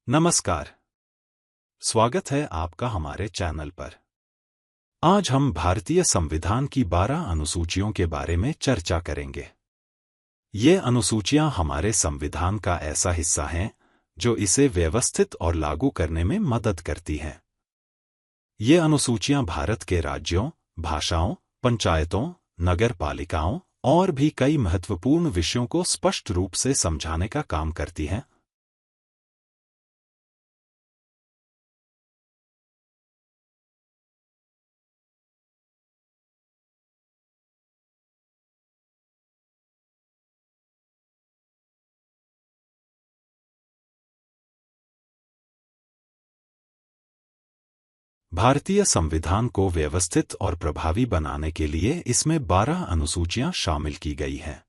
नमस्कार। स्वागत है आपका हमारे चैनल पर। आज हम भारतीय संविधान की 12 अनुसूचियों के बारे में चर्चा करेंगे। ये अनुसूचियां हमारे संविधान का ऐसा हिस्सा हैं जो इसे व्यवस्थित और लागू करने में मदद करती हैं। ये अनुसूचियां भारत के राज्यों, भाषाओं, पंचायतों, नगर पालिकाओं और भी कई महत्वपूर्ण विषयों को स्पष्ट रूप से समझाने का काम करती हैं। भारतीय संविधान को व्यवस्थित और प्रभावी बनाने के लिए इसमें 12 अनुसूचियां शामिल की गई हैं।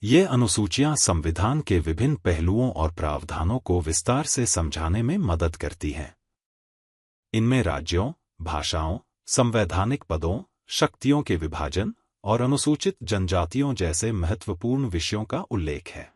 ये अनुसूचियां संविधान के विभिन्न पहलुओं और प्रावधानों को विस्तार से समझाने में मदद करती हैं। इनमें राज्यों, भाषाओं, संवैधानिक पदों, शक्तियों के विभाजन और अनुसूचित जनजातियों जैसे महत्वपूर्ण विषयों का उल्लेख है।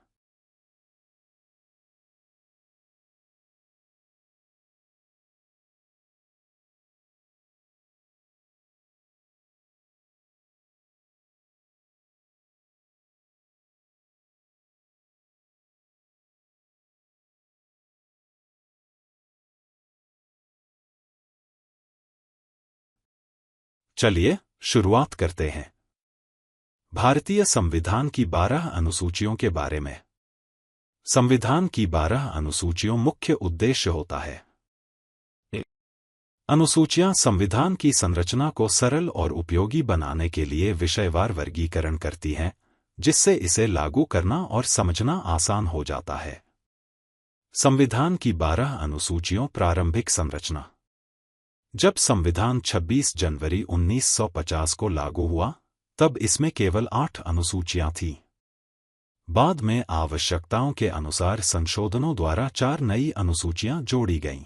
चलिए शुरुआत करते हैं। भारतीय संविधान की 12 अनुसूचियों के बारे में। संविधान की 12 अनुसूचियों मुख्य उद्देश्य होता है। अनुसूचियां संविधान की संरचना को सरल और उपयोगी बनाने के लिए विषयवार वर्गीकरण करती हैं, जिससे इसे लागू करना और समझना आसान हो जाता है। संविधान की 12 अनुसूचियों प्रारंभिक संरचना। जब संविधान 26 जनवरी 1950 को लागू हुआ, तब इसमें केवल 8 अनुसूचियां थीं। बाद में आवश्यकताओं के अनुसार संशोधनों द्वारा 4 नई अनुसूचियां जोड़ी गईं।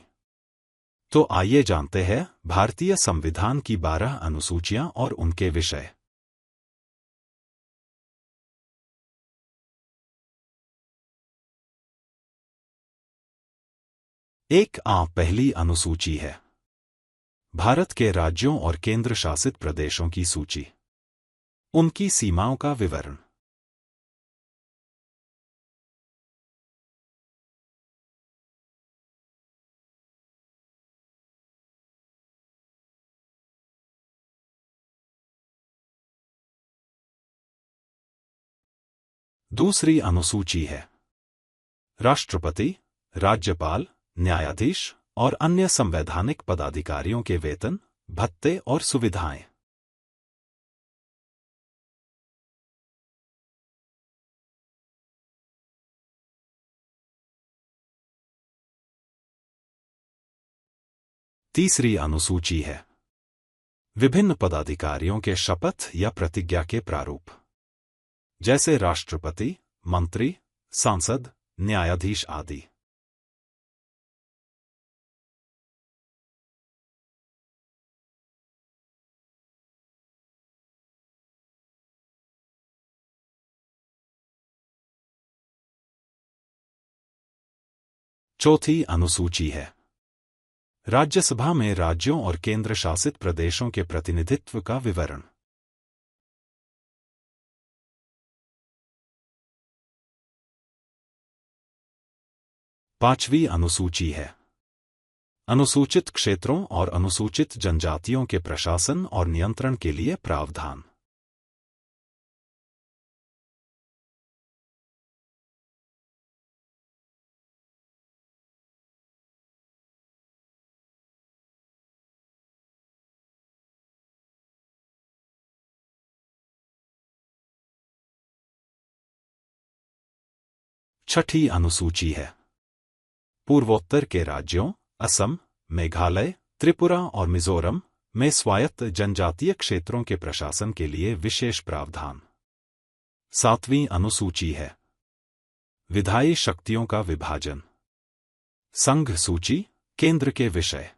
तो आइए जानते हैं भारतीय संविधान की 12 अनुसूचियां और उनके विषय। पहली अनुसूची है भारत के राज्यों और केंद्र शासित प्रदेशों की सूची। उनकी सीमाओं का विवरण। दूसरी अनुसूची है राष्ट्रपति, राज्यपाल, न्यायाधीश और अन्य संवैधानिक पदाधिकारियों के वेतन, भत्ते और सुविधाएं। तीसरी अनुसूची है विभिन्न पदाधिकारियों के शपथ या प्रतिज्ञा के प्रारूप, जैसे राष्ट्रपति, मंत्री, सांसद, न्यायाधीश आदि। चौथी अनुसूची है राज्यसभा में राज्यों और केंद्र शासित प्रदेशों के प्रतिनिधित्व का विवरण। पांचवी अनुसूची है अनुसूचित क्षेत्रों और अनुसूचित जनजातियों के प्रशासन और नियंत्रण के लिए प्रावधान। छठी अनुसूची है पूर्वोत्तर के राज्यों असम, मेघालय, त्रिपुरा और मिजोरम में स्वायत्त जनजातीय क्षेत्रों के प्रशासन के लिए विशेष प्रावधान। सातवीं अनुसूची है विधायी शक्तियों का विभाजन। संघ सूची, केंद्र के विषय।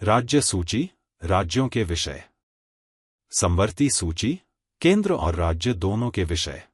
राज्य सूची, राज्यों के विषय। समवर्ती सूची, केंद्र और राज्य दोनों के विषय।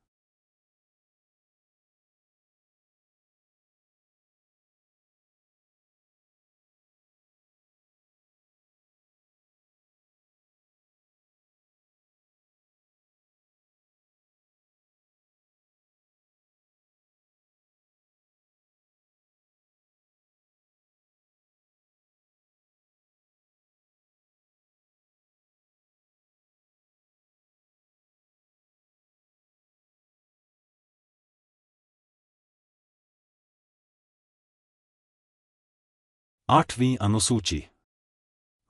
8वीं अनुसूची।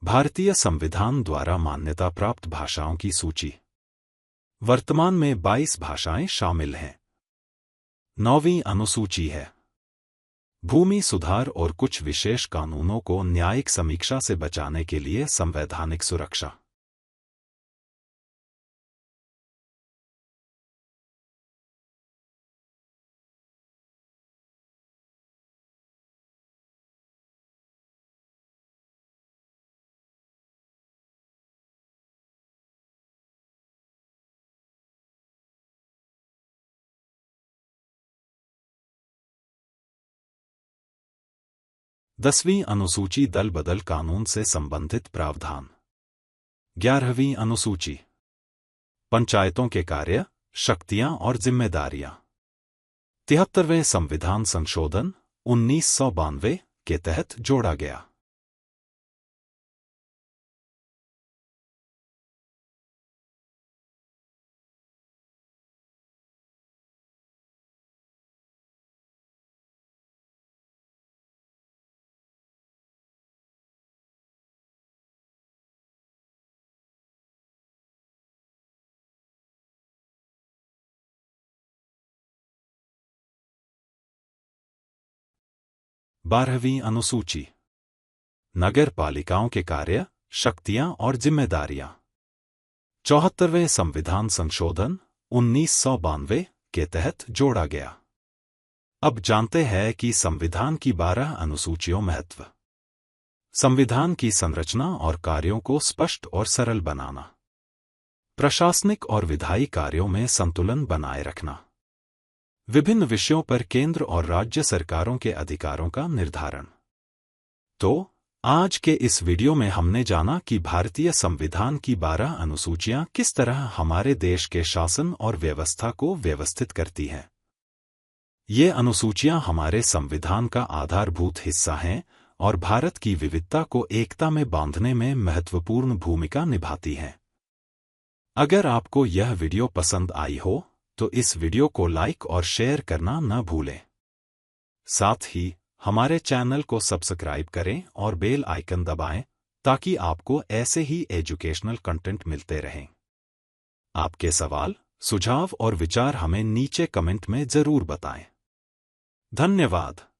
भारतीय संविधान द्वारा मान्यता प्राप्त भाषाओं की सूची। वर्तमान में 22 भाषाएं शामिल हैं। 9वीं अनुसूची है भूमि सुधार और कुछ विशेष कानूनों को न्यायिक समीक्षा से बचाने के लिए संवैधानिक सुरक्षा। दसवीं अनुसूची दल बदल कानून से संबंधित प्रावधान। 11वीं अनुसूची पंचायतों के कार्य, शक्तियां और जिम्मेदारियां। 73वें संविधान संशोधन 1992 के तहत जोड़ा गया। बारहवीं अनुसूची नगर पालिकाओं के कार्य, शक्तियां और जिम्मेदारियां। 74वें संविधान संशोधन 1992 के तहत जोड़ा गया। अब जानते हैं कि संविधान की 12 अनुसूचियों महत्व। संविधान की संरचना और कार्यों को स्पष्ट और सरल बनाना। प्रशासनिक और विधायी कार्यों में संतुलन बनाए रखना। विभिन्न विषयों पर केंद्र और राज्य सरकारों के अधिकारों का निर्धारण। तो आज के इस वीडियो में हमने जाना कि भारतीय संविधान की 12 अनुसूचियां किस तरह हमारे देश के शासन और व्यवस्था को व्यवस्थित करती हैं। ये अनुसूचियां हमारे संविधान का आधारभूत हिस्सा हैं और भारत की विविधता को एकता में बांधने में महत्वपूर्ण भूमिका निभाती हैं। अगर आपको यह वीडियो पसंद आई हो तो इस वीडियो को लाइक और शेयर करना न भूलें। साथ ही हमारे चैनल को सब्सक्राइब करें और बेल आइकन दबाएं ताकि आपको ऐसे ही एजुकेशनल कंटेंट मिलते रहें। आपके सवाल, सुझाव और विचार हमें नीचे कमेंट में जरूर बताएं। धन्यवाद।